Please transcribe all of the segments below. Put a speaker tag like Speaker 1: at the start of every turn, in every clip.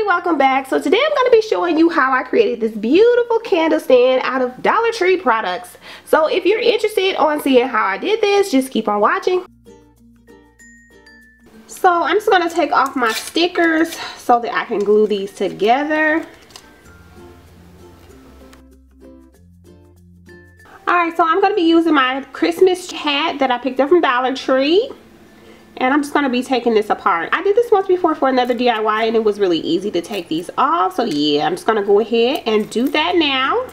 Speaker 1: welcome back. So today I'm going to be showing you how I created this beautiful candle stand out of Dollar Tree products. So if you're interested on seeing how I did this, just keep on watching. So I'm just going to take off my stickers so that I can glue these together. Alright, so I'm going to be using my Christmas hat that I picked up from Dollar Tree. And I'm just going to be taking this apart. I did this once before for another DIY and it was really easy to take these off. So yeah, I'm just going to go ahead and do that now.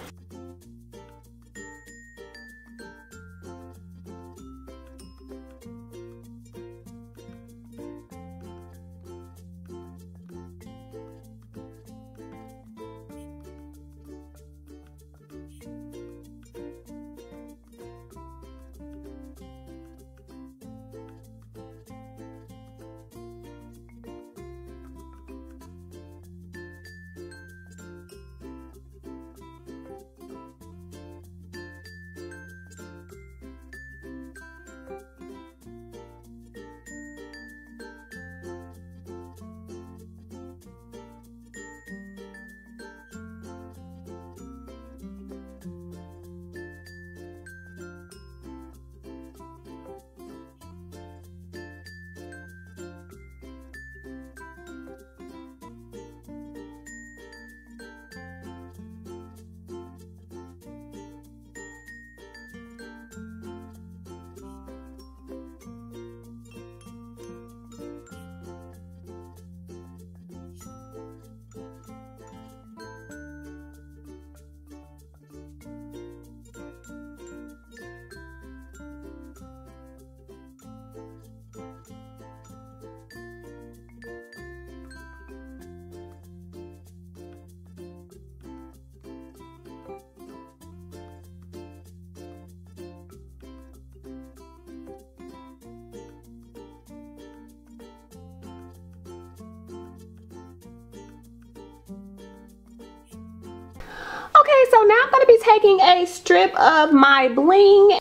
Speaker 1: Okay, so now I'm going to be taking a strip of my bling,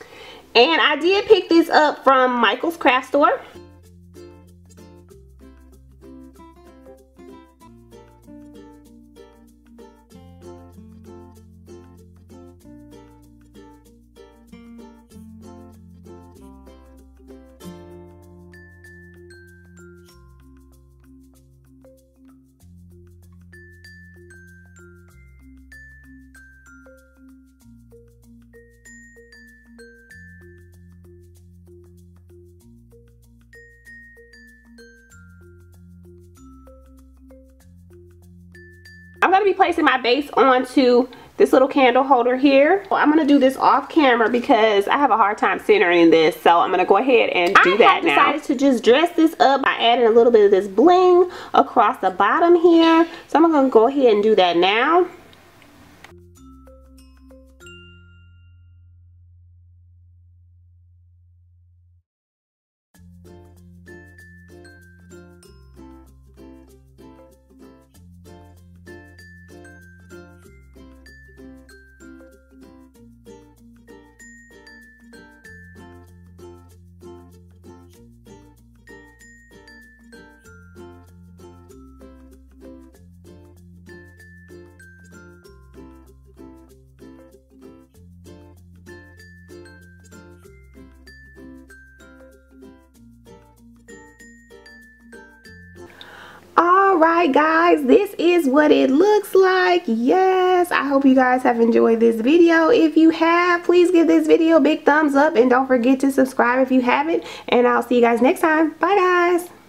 Speaker 1: and I did pick this up from Michael's craft store. I'm going to be placing my base onto this little candle holder here. I'm going to do this off camera because I have a hard time centering this. So I'm going to go ahead and do that now. I decided to just dress this up by adding a little bit of this bling across the bottom here. So I'm going to go ahead and do that now. Alright guys, this is what it looks like. Yes, I hope you guys have enjoyed this video. If you have, please give this video a big thumbs up and don't forget to subscribe if you haven't. And I'll see you guys next time. Bye guys.